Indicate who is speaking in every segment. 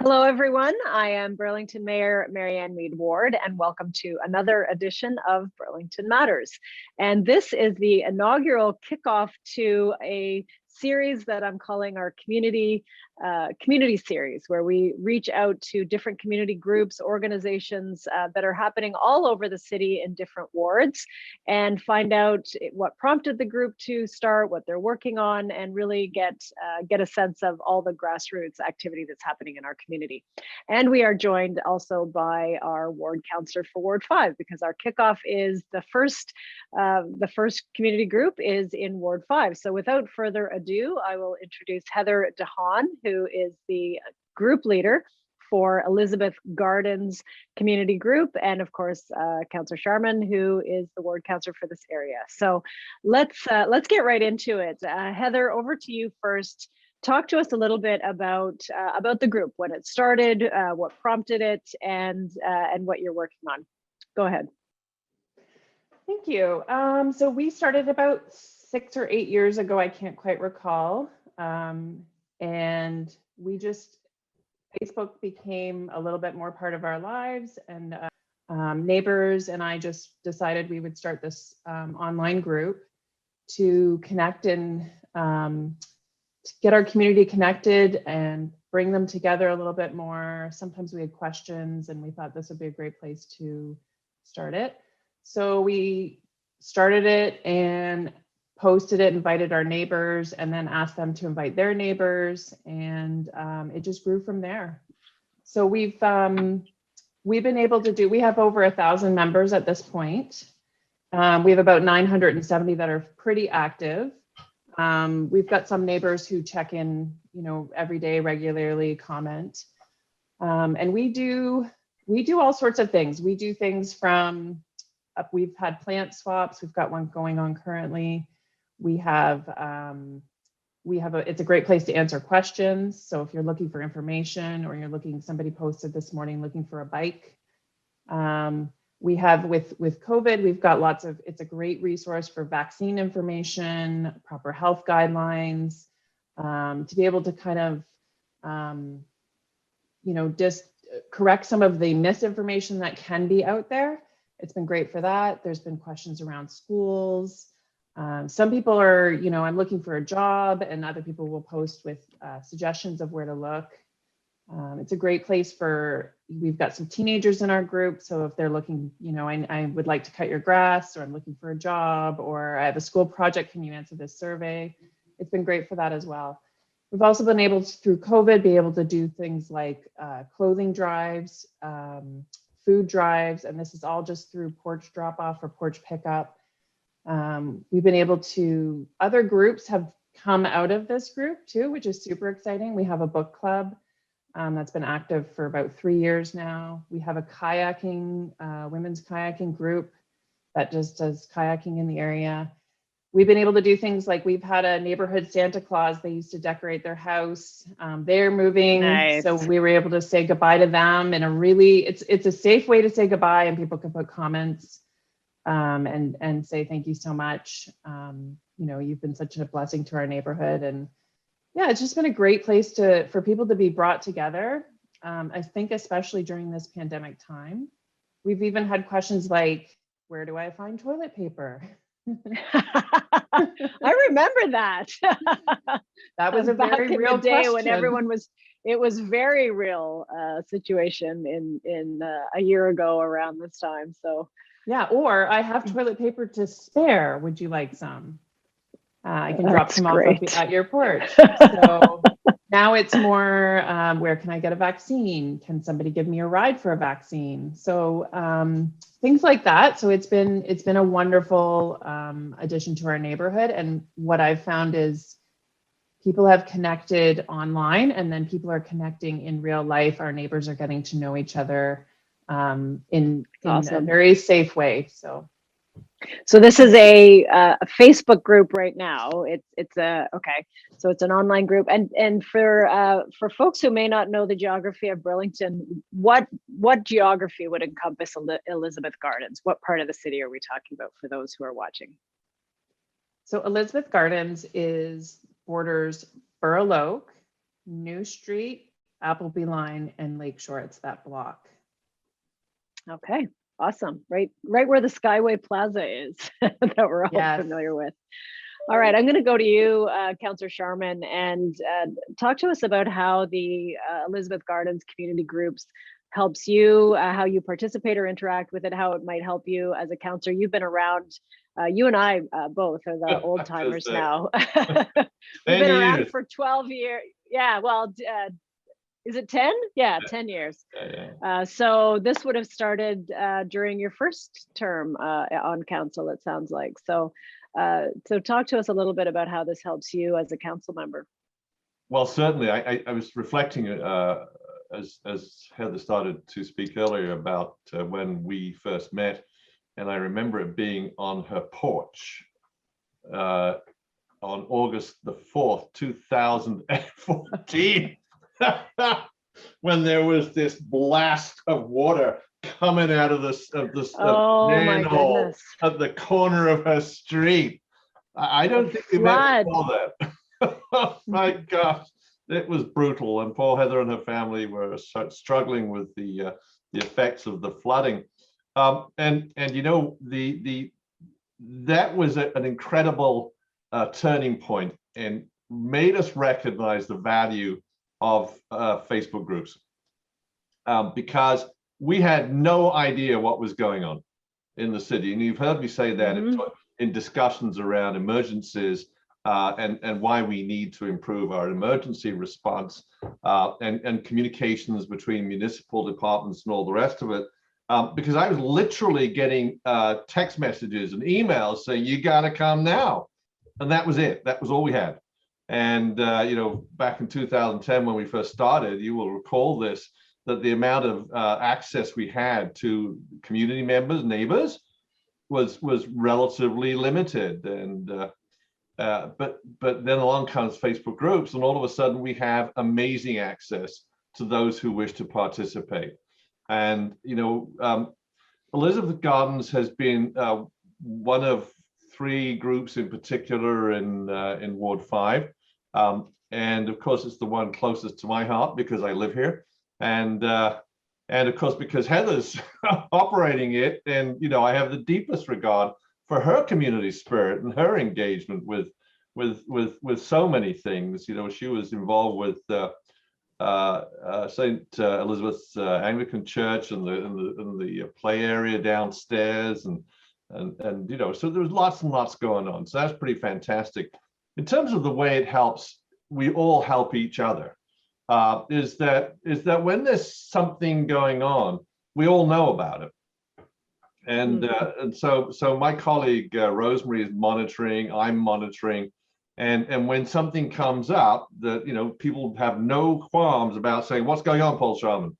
Speaker 1: Hello, everyone. I am Burlington Mayor Marianne Mead Ward, and welcome to another edition of Burlington Matters. And this is the inaugural kickoff to a series that I'm calling our community series, where we reach out to different community groups, organizations that are happening all over the city in different wards, and find out what prompted the group to start, what they're working on, and really get a sense of all the grassroots activity that's happening in our community. And we are joined also by our ward councillor for Ward 5, because our kickoff is the first community group is in Ward 5. So without further ado, I will introduce Heather DeHaan, who is the group leader for Elizabeth Gardens community group, and of course, Councillor Sharman, who is the ward councillor for this area. So let's get right into it. Heather, over to you first. Talk to us a little bit about the group, when it started, what prompted it, and what you're working on. Go ahead.
Speaker 2: Thank you. So we started about 6 or 8 years ago, I can't quite recall. And we just, Facebook became a little bit more part of our lives, and neighbors and I just decided we would start this online group to connect and to get our community connected and bring them together a little bit more. Sometimes we had questions and we thought this would be a great place to start it. So we started it and posted it, invited our neighbors, and then asked them to invite their neighbors, and it just grew from there. So we've been able to do, we have over 1,000 members at this point. We have about 970 that are pretty active. We've got some neighbors who check in, every day, regularly, comment. And we do all sorts of things. We do things from, we've had plant swaps. We've got one going on currently. It's a great place to answer questions. So if you're looking for information, or somebody posted this morning looking for a bike. We have with COVID, we've got it's a great resource for vaccine information, proper health guidelines, to be able to kind of, just correct some of the misinformation that can be out there. It's been great for that. There's been questions around schools. Some people are, I'm looking for a job, and other people will post with suggestions of where to look. It's a great place we've got some teenagers in our group. So if they're looking, I would like to cut your grass, or I'm looking for a job, or I have a school project, can you answer this survey? It's been great for that as well. We've also been able to, through COVID, be able to do things like clothing drives, food drives, and this is all just through porch drop off or porch pickup. We've been able to, other groups have come out of this group too, which is super exciting. We have a book club that's been active for about 3 years now. We have a kayaking, women's kayaking group that just does kayaking in the area. We've been able to do things like, we've had a neighborhood Santa Claus. They used to decorate their house. They're moving. Nice. So we were able to say goodbye to them in a really, it's a safe way to say goodbye, and people can put comments and say thank you so much. You've been such a blessing to our neighborhood. And yeah, it's just been a great place for people to be brought together. I think especially during this pandemic time. We've even had questions like, where do I find toilet paper?
Speaker 1: I remember that.
Speaker 2: That was a very real
Speaker 1: day
Speaker 2: question.
Speaker 1: When it was very real situation in a year ago around this time. So
Speaker 2: yeah, or I have toilet paper to spare. Would you like some? I can drop some off at your porch. So now it's more, where can I get a vaccine? Can somebody give me a ride for a vaccine? So things like that. So it's been a wonderful addition to our neighborhood. And what I've found is people have connected online, and then people are connecting in real life. Our neighbors are getting to know each other in a very safe way.
Speaker 1: So this is a Facebook group right now. It's okay. So it's an online group, and for folks who may not know the geography of Burlington, what geography would encompass Elizabeth Gardens? What part of the city are we talking about for those who are watching?
Speaker 2: So Elizabeth Gardens borders Burloak, New Street, Appleby line and Lakeshore. It's that block.
Speaker 1: Okay, awesome. Right where the Skyway Plaza is that we're all
Speaker 2: Yes.
Speaker 1: familiar with. All right, I'm going to go to you, Councillor Sharman, and talk to us about how the Elizabeth Gardens community groups helps you, how you participate or interact with it, how it might help you as a councillor. You've been around, you and I both are the old timers now. We've been around for 12 years. Yeah, well, is it 10? Yeah, 10 years.
Speaker 3: Yeah.
Speaker 1: So this would have started during your first term on council, it sounds like. So talk to us a little bit about how this helps you as a council member.
Speaker 3: Well, certainly, I was reflecting as Heather started to speak earlier about when we first met, and I remember it being on her porch on August the 4th, 2014, when there was this blast of water coming out of this manhole at the corner of her street. I don't think we've ever saw that. Oh my gosh, it was brutal, and poor Heather and her family were struggling with the effects of the flooding. And you know, that was an incredible turning point and made us recognize the value of Facebook groups, because we had no idea what was going on in the city. And you've heard me say that in discussions around emergencies and why we need to improve our emergency response and communications between municipal departments and all the rest of it. Because I was literally getting text messages and emails saying, you got to come now. And that was it. That was all we had. And, you know, back in 2010, when we first started, you will recall this, that the amount of access we had to community members, neighbors, was relatively limited. And but then along comes Facebook groups, and all of a sudden we have amazing access to those who wish to participate. And you know, Elizabeth Gardens has been one of 3 groups in particular in Ward 5, and of course it's the one closest to my heart because I live here, and of course because Heather's operating it, and you know, I have the deepest regard for her community spirit and her engagement with so many things. You know, she was involved with St. Elizabeth's Anglican Church and the play area downstairs, and you know, so there was lots and lots going on. So that's pretty fantastic. In terms of the way it helps, we all help each other. Is that when there's something going on, we all know about it. And so my colleague Rosemary is monitoring, I'm monitoring, and when something comes up that, you know, people have no qualms about saying, what's going on, Paul Sharman?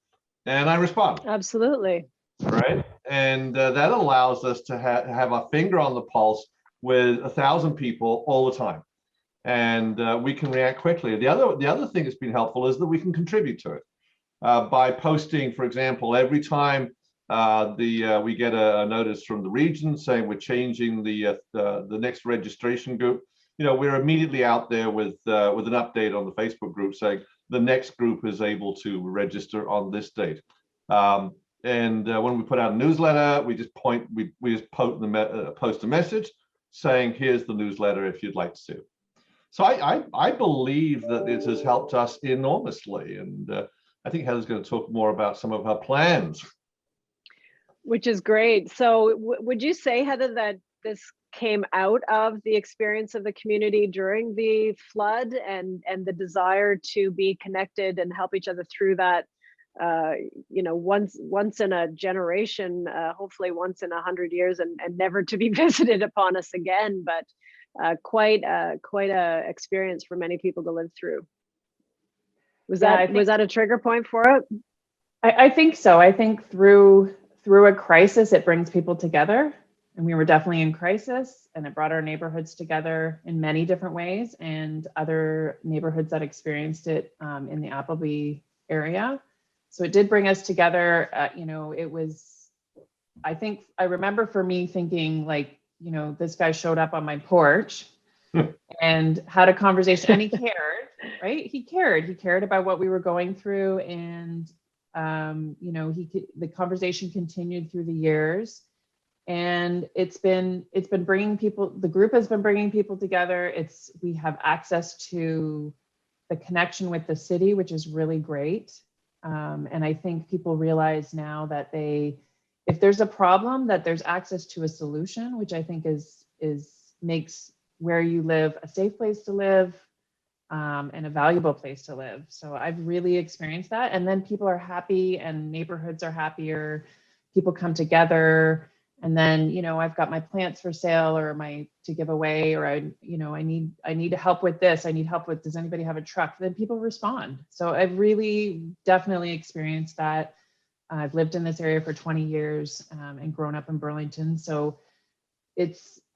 Speaker 3: And I respond.
Speaker 1: Absolutely.
Speaker 3: Right. And that allows us to have our finger on the pulse with 1,000 people all the time. And we can react quickly. The other thing that's been helpful is that we can contribute to it by posting, for example, every time we get a notice from the region saying we're changing the next registration group. You know, we're immediately out there with an update on the Facebook group saying the next group is able to register on this date. And when we put out a newsletter, we just post a message saying, here's the newsletter if you'd like to see it. So I believe that it has helped us enormously, and I think Heather's going to talk more about some of her plans.
Speaker 1: Which is great. So would you say, Heather, that this came out of the experience of the community during the flood and the desire to be connected and help each other through that, you know, once in a generation, hopefully once in 100 years, and never to be visited upon us again, but quite a experience for many people to live through. Was that a trigger point for it?
Speaker 2: I think so. I think through a crisis, it brings people together, and we were definitely in crisis, and it brought our neighborhoods together in many different ways, and other neighborhoods that experienced it in the Appleby area. So it did bring us together. You know, it was, I remember for me thinking, like, you know, this guy showed up on my porch and had a conversation, and he cared, right? He cared about what we were going through, and the conversation continued through the years, and it's been bringing people. The group has been bringing people together. We have access to the connection with the city, which is really great, and I think people realize now that if there's a problem, that there's access to a solution, which I think makes where you live a safe place to live, and a valuable place to live. So I've really experienced that. And then people are happy and neighborhoods are happier. People come together, and then, I've got my plants for sale or to give away, or I need help with this. I need help with, does anybody have a truck? Then people respond. So I've really definitely experienced that. I've lived in this area for 20 years and grown up in Burlington. So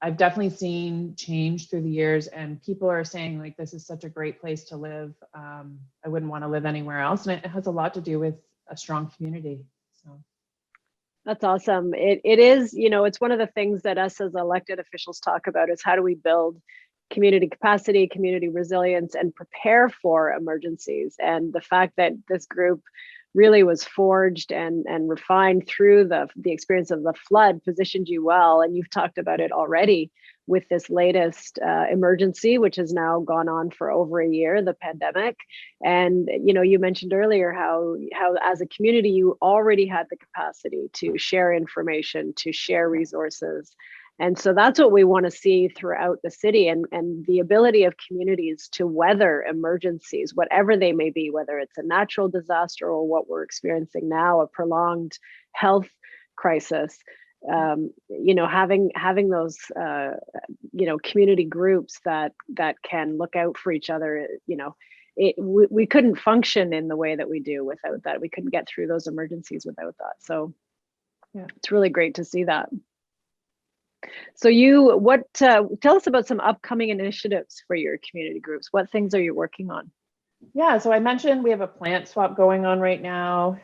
Speaker 2: I've definitely seen change through the years, and people are saying, like, this is such a great place to live. I wouldn't want to live anywhere else. And it has a lot to do with a strong community. So
Speaker 1: that's awesome. It is, it's one of the things that us as elected officials talk about, is how do we build community capacity, community resilience, and prepare for emergencies. And the fact that this group really was forged and refined through the experience of the flood positioned you well. And you've talked about it already with this latest emergency, which has now gone on for over a year, the pandemic. And you mentioned earlier how as a community you already had the capacity to share information, to share resources. And so that's what we want to see throughout the city, and the ability of communities to weather emergencies, whatever they may be, whether it's a natural disaster or what we're experiencing now, a prolonged health crisis. Having those community groups that can look out for each other. We couldn't function in the way that we do without that. We couldn't get through those emergencies without that. So yeah, it's really great to see that. So tell us about some upcoming initiatives for your community groups. What things are you working on?
Speaker 2: Yeah, so I mentioned we have a plant swap going on right now.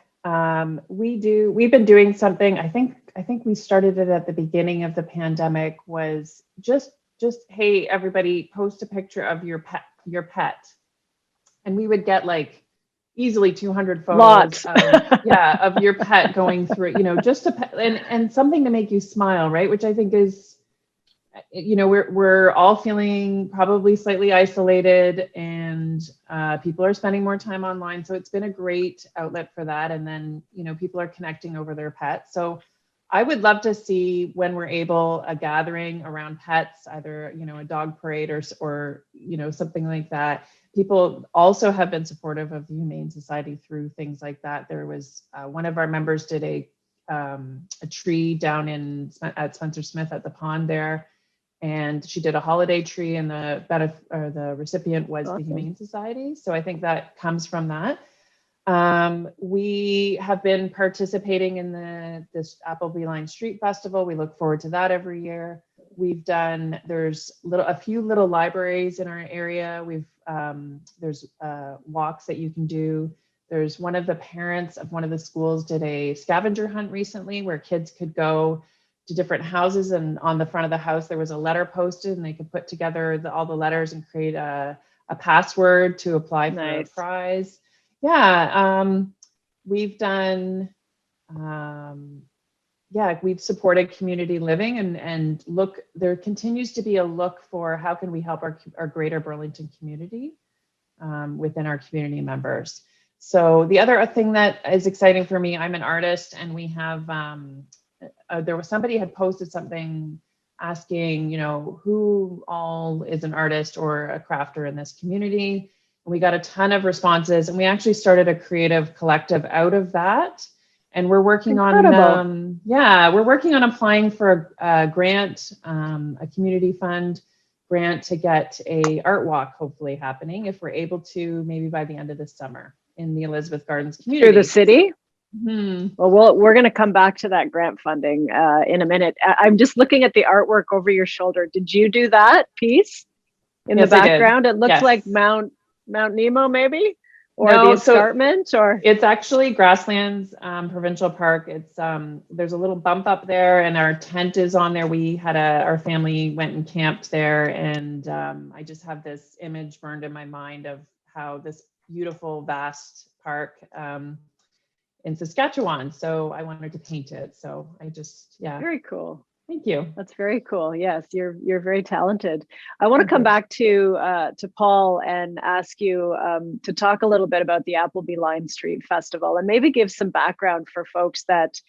Speaker 2: We've been doing something, I think we started it at the beginning of the pandemic, was just, hey, everybody, post a picture of your pet. And we would get like easily 200 photos of your pet going through, just and something to make you smile, right? Which I think is, we're all feeling probably slightly isolated, and people are spending more time online. So it's been a great outlet for that. And then, people are connecting over their pets. So I would love to see, when we're able, a gathering around pets, either, a dog parade or something like that. People also have been supportive of the Humane Society through things like that. There was one of our members did a tree down at Spencer Smith at the pond there, and she did a holiday tree, and the recipient was awesome. The Humane Society. So I think that comes from that. We have been participating in this Appleby Line Street Festival. We look forward to that every year. There's a few little libraries in our area. There's walks that you can do. There's one of the parents of one of the schools did a scavenger hunt recently, where kids could go to different houses, and on the front of the house there was a letter posted, and they could put together all the letters and create a password to apply for a prize. Yeah, we've done. We've supported community living, and there continues to be a look for how can we help our greater Burlington community within our community members. So the other thing that is exciting for me, I'm an artist, and we have, somebody had posted something asking, who all is an artist or a crafter in this community. And we got a ton of responses, and we actually started a creative collective out of that. And we're working on, we're working on applying for a grant, a community fund grant, to get a art walk hopefully happening, if we're able to, maybe by the end of this summer, in the Elizabeth Gardens community.
Speaker 1: Through the city?
Speaker 2: Mm-hmm.
Speaker 1: Well, we're going to come back to that grant funding in a minute. I'm just looking at the artwork over your shoulder. Did you do that piece in the background? It looks like Mount Nemo, maybe? or the
Speaker 2: No, so
Speaker 1: escarpment, or?
Speaker 2: it's actually Grasslands Provincial Park. It's there's a little bump up there, and our tent is on there. We had our family went and camped there, and I just have this image burned in my mind of how this beautiful, vast park in Saskatchewan. So I wanted to paint it. So I just, yeah.
Speaker 1: Very cool.
Speaker 2: Thank you.
Speaker 1: That's very cool. Yes, you're very talented. I want to come back to Paul and ask you to talk a little bit about the Appleby Line Street Festival, and maybe give some background for folks that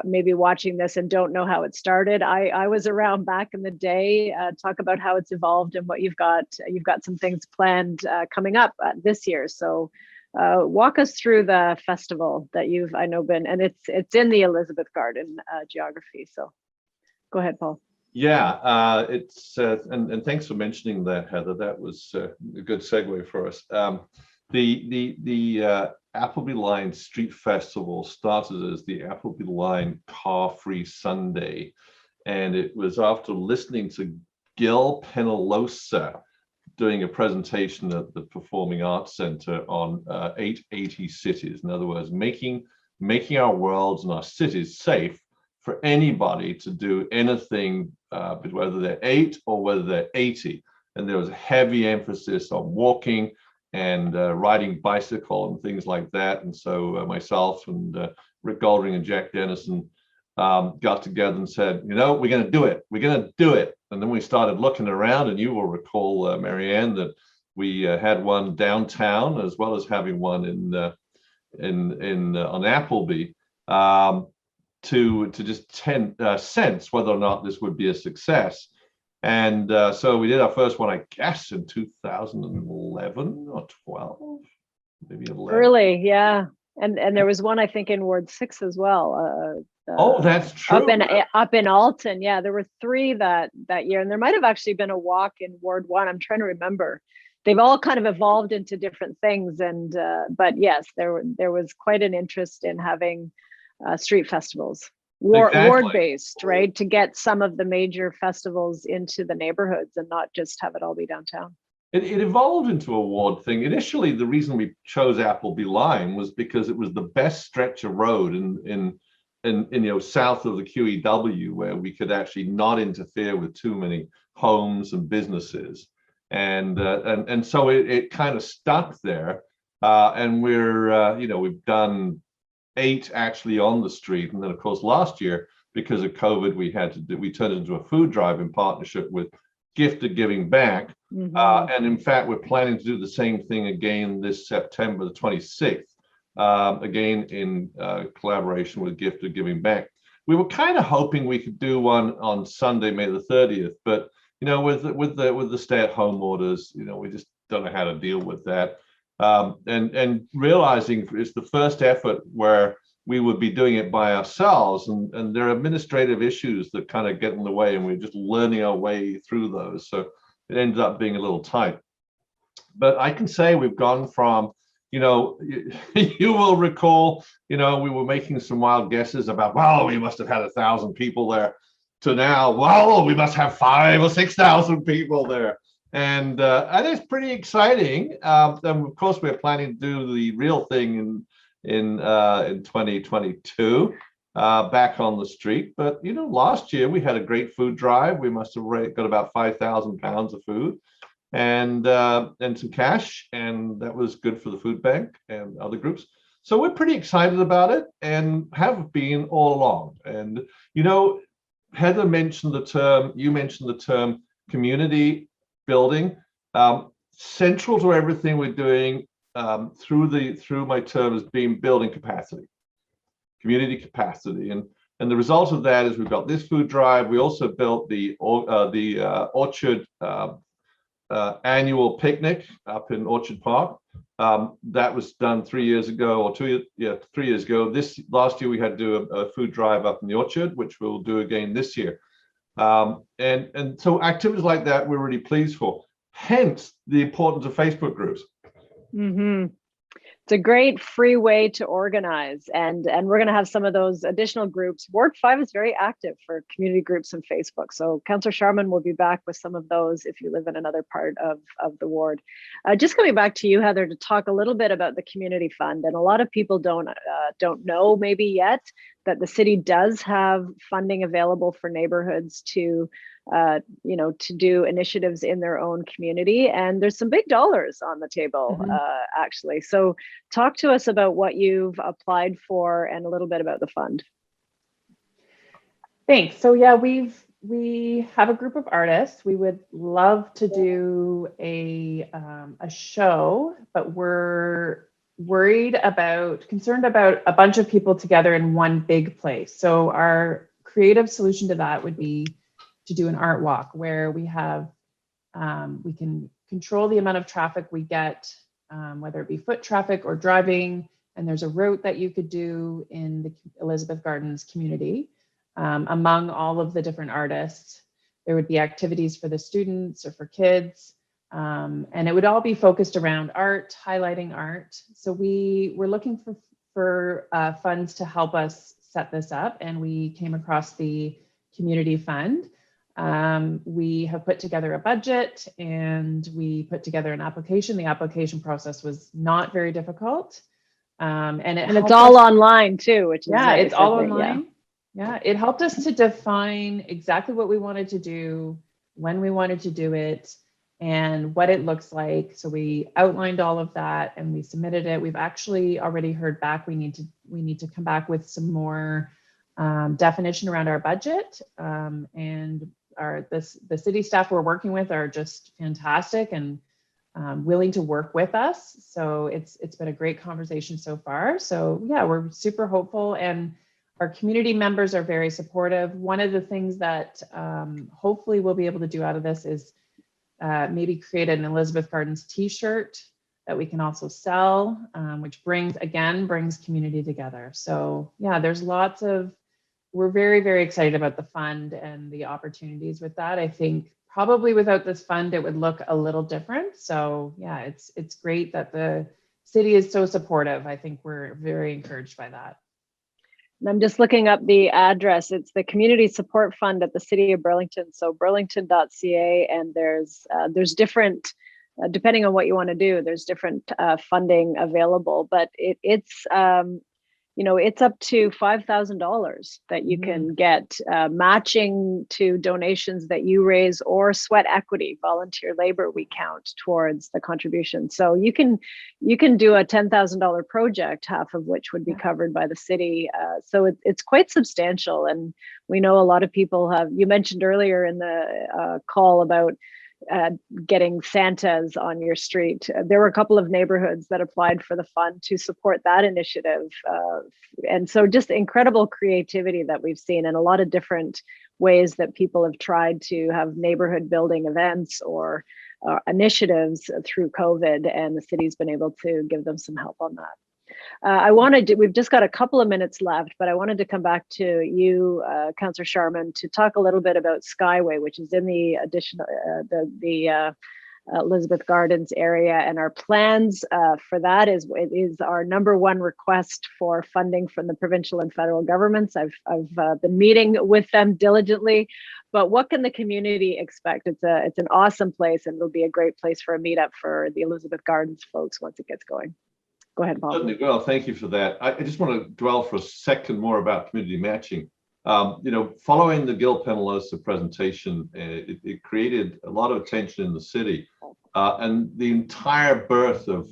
Speaker 1: maybe watching this and don't know how it started. I was around back in the day. Talk about how it's evolved and what you've got. You've got some things planned coming up this year. So walk us through the festival that I know been, and it's in the Elizabeth Garden geography. So. Go ahead, Paul.
Speaker 3: Yeah, it's and thanks for mentioning that, Heather. That was a good segue for us. The Appleby Line Street Festival started as the Appleby Line Car-Free Sunday, and it was after listening to Gil Penalosa doing a presentation at the Performing Arts Center on 880 cities. In other words, making our worlds and our cities safe for anybody to do anything, but whether they're 8 or whether they're 80. And there was a heavy emphasis on walking and riding bicycle and things like that. And so myself and Rick Goldring and Jack Dennison got together and said, we're going to do it. We're going to do it. And then we started looking around, and you will recall, Marianne, that we had one downtown as well as having one on Appleby. To just sense whether or not this would be a success. And so we did our first one, I guess, in 2011 or 12, maybe 11.
Speaker 1: Early, yeah. And there was one, I think, in Ward 6 as well.
Speaker 3: Oh, that's true.
Speaker 1: Up in Alton, yeah. There were 3 that year, and there might have actually been a walk in Ward 1. I'm trying to remember. They've all kind of evolved into different things, and but yes, there was quite an interest in having street festivals, ward-based, right, to get some of the major festivals into the neighborhoods and not just have it all be downtown.
Speaker 3: It evolved into a ward thing. Initially, the reason we chose Appleby Line was because it was the best stretch of road in south of the QEW, where we could actually not interfere with too many homes and businesses, and so it kind of stuck there, and we've done 8 actually on the street. And then of course last year, because of COVID, we turned it into a food drive in partnership with Gifted Giving Back. And in fact, we're planning to do the same thing again this September the 26th, again in collaboration with Gifted Giving Back. We were kind of hoping we could do one on Sunday, May the 30th, but with the stay-at-home orders, we just don't know how to deal with that. And realizing it's the first effort where we would be doing it by ourselves, and there are administrative issues that kind of get in the way, and we're just learning our way through those. So it ended up being a little tight. But I can say we've gone from, you will recall, we were making some wild guesses about, well, we must have had 1,000 people there, to now, well, we must have 5,000 or 6,000 people there. And it's pretty exciting. And of course, we're planning to do the real thing in 2022, back on the street. But last year we had a great food drive. We must have got about 5,000 pounds of food and some cash, and that was good for the food bank and other groups. So we're pretty excited about it, and have been all along. And Heather mentioned the term. You mentioned the term community building. Central to everything we're doing through my term has been building capacity, community capacity, and the result of that is we've got this food drive. We also built the Orchard annual picnic up in Orchard Park. That was done 3 years ago, or 3 years ago. This last year we had to do a food drive up in the Orchard, which we'll do again this year. And so activities like that we're really pleased for. Hence the importance of Facebook groups.
Speaker 1: It's a great free way to organize, and we're going to have some of those additional groups. Ward 5 is very active for community groups on Facebook, so Councillor Sharman will be back with some of those if you live in another part of the ward. Just coming back to you, Heather, to talk a little bit about the community fund, and a lot of people don't know maybe yet that the city does have funding available for neighborhoods to to do initiatives in their own community, and there's some big dollars on the table, actually. So talk to us about what you've applied for and a little bit about the fund.
Speaker 2: Thanks. So yeah, we have a group of artists. We would love to do a show, but we're concerned about a bunch of people together in one big place. So our creative solution to that would be to do an art walk where we have, we can control the amount of traffic we get, whether it be foot traffic or driving. And there's a route that you could do in the Elizabeth Gardens community among all of the different artists. There would be activities for the students or for kids. And it would all be focused around art, highlighting art. So we're looking for funds to help us set this up. And we came across the community fund. We have put together a budget and we put together an application. The application process was not very difficult. And
Speaker 1: it's all online too, which is
Speaker 2: nice, it's all online. Yeah, it helped us to define exactly what we wanted to do, when we wanted to do it, and what it looks like. So we outlined all of that and we submitted it. We've actually already heard back. We need to come back with some more definition around our budget, and the city staff we're working with are just fantastic and willing to work with us. So it's been a great conversation so far. So yeah, we're super hopeful and our community members are very supportive. One of the things that hopefully we'll be able to do out of this is maybe create an Elizabeth Gardens t-shirt that we can also sell, which brings community together. So yeah, we're very, very excited about the fund and the opportunities with that. I think probably without this fund, it would look a little different. So yeah, it's great that the city is so supportive. I think we're very encouraged by that.
Speaker 1: And I'm just looking up the address. It's the Community Support Fund at the City of Burlington. So burlington.ca, and there's different, depending on what you want to do, there's different funding available, but it's it's up to $5,000 that you can get, matching to donations that you raise, or sweat equity, volunteer labor we count towards the contribution. So you can do a $10,000 project, half of which would be covered by the city. So it's quite substantial. And we know a lot of people have, you mentioned earlier in the call about getting Santas on your street. There were a couple of neighborhoods that applied for the fund to support that initiative. And so just incredible creativity that we've seen, and a lot of different ways that people have tried to have neighborhood building events or initiatives through COVID, and the city's been able to give them some help on that. We've just got a couple of minutes left, but I wanted to come back to you, Councillor Sharman, to talk a little bit about Skyway, which is in the Elizabeth Gardens area, and our plans for that is our number one request for funding from the provincial and federal governments. I've been meeting with them diligently, but what can the community expect? It's an awesome place, and it'll be a great place for a meetup for the Elizabeth Gardens folks once it gets going. Go ahead, Paul.
Speaker 3: Certainly. Well, thank you for that. I just want to dwell for a second more about community matching. Following the Gil Penalosa presentation, it created a lot of attention in the city, and the entire birth of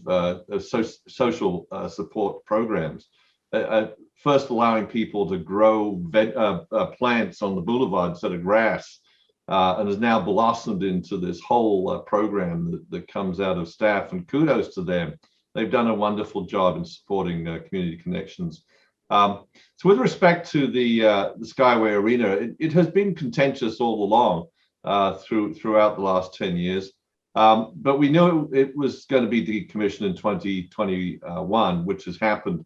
Speaker 3: social support programs. First, allowing people to grow plants on the boulevard instead of grass, and has now blossomed into this whole program that comes out of staff. And kudos to them. They've done a wonderful job in supporting community connections. So with respect to the Skyway Arena, it has been contentious all along throughout the last 10 years. But we knew it was going to be decommissioned in 2021, which has happened.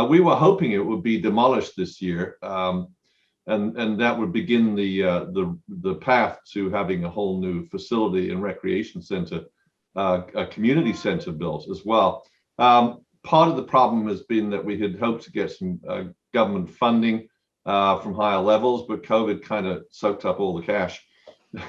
Speaker 3: We were hoping it would be demolished this year, and that would begin the path to having a whole new facility and recreation center, a community center built as well. part of the problem has been that we had hoped to get some government funding from higher levels, but COVID kind of soaked up all the cash.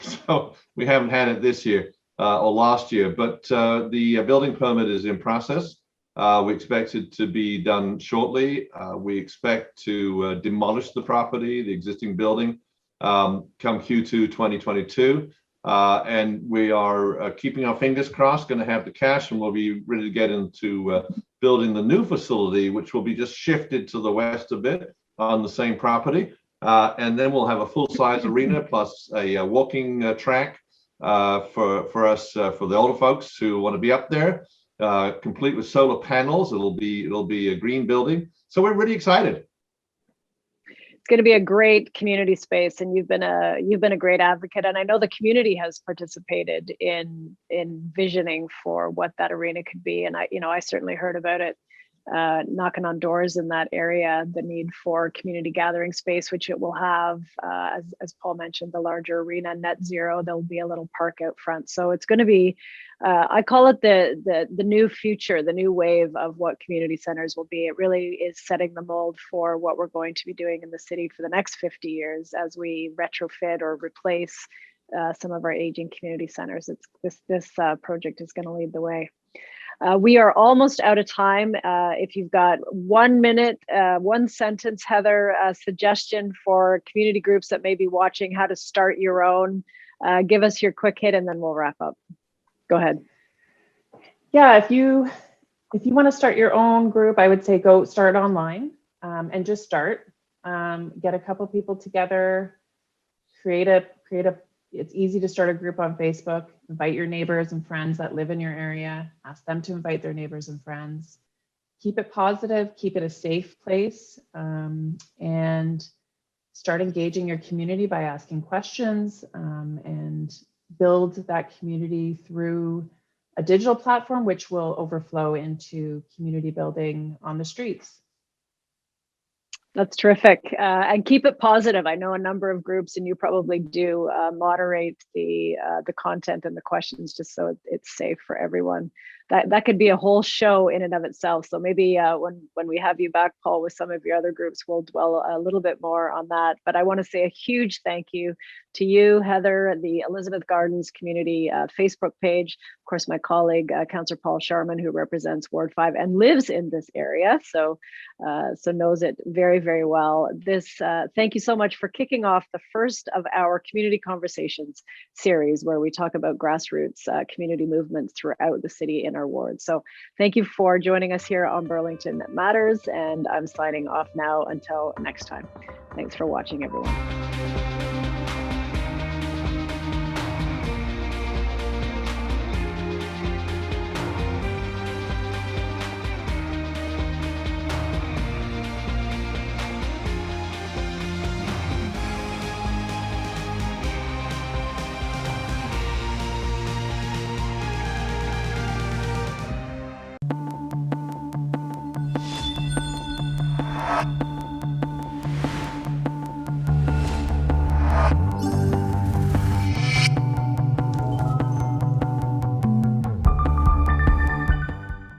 Speaker 3: So we haven't had it this year or last year, but the building permit is in process. We expect it to be done shortly. We expect to demolish the property, the existing building, come Q2 2022. And we are keeping our fingers crossed, going to have the cash, and we'll be ready to get into building the new facility, which will be just shifted to the west a bit on the same property. And then we'll have a full-size arena plus a walking track for us, for the older folks who want to be up there, complete with solar panels. It'll be a green building. So we're really excited.
Speaker 1: It's going to be a great community space, and you've been a great advocate, and I know the community has participated in visioning for what that arena could be. And I certainly heard about it, knocking on doors in that area, the need for community gathering space, which it will have, as Paul mentioned, the larger arena, net zero. There'll be a little park out front, so it's going to be, I call it the new future, the new wave of what community centers will be. It really is setting the mold for what we're going to be doing in the city for the next 50 years as we retrofit or replace some of our aging community centers. This project is going to lead the way. We are almost out of time. If you've got 1 minute, one sentence, Heather, a suggestion for community groups that may be watching, how to start your own, give us your quick hit and then we'll wrap up. Go ahead.
Speaker 2: Yeah, if you want to start your own group, I would say go start online and just start. Get a couple people together, it's easy to start a group on Facebook, invite your neighbors and friends that live in your area, ask them to invite their neighbors and friends. Keep it positive, keep it a safe place, and start engaging your community by asking questions, and build that community through a digital platform, which will overflow into community building on the streets.
Speaker 1: That's terrific. And keep it positive. I know a number of groups, and you probably do moderate the content and the questions just so it's safe for everyone. That could be a whole show in and of itself. So maybe when we have you back, Paul, with some of your other groups, we'll dwell a little bit more on that. But I want to say a huge thank you to you, Heather, the Elizabeth Gardens Community Facebook page. Of course, my colleague, Councillor Paul Sharman, who represents Ward 5 and lives in this area, so knows it very, very well. Thank you so much for kicking off the first of our Community Conversations series, where we talk about grassroots community movements throughout the city in our ward. So thank you for joining us here on Burlington Matters, and I'm signing off now until next time. Thanks for watching, everyone.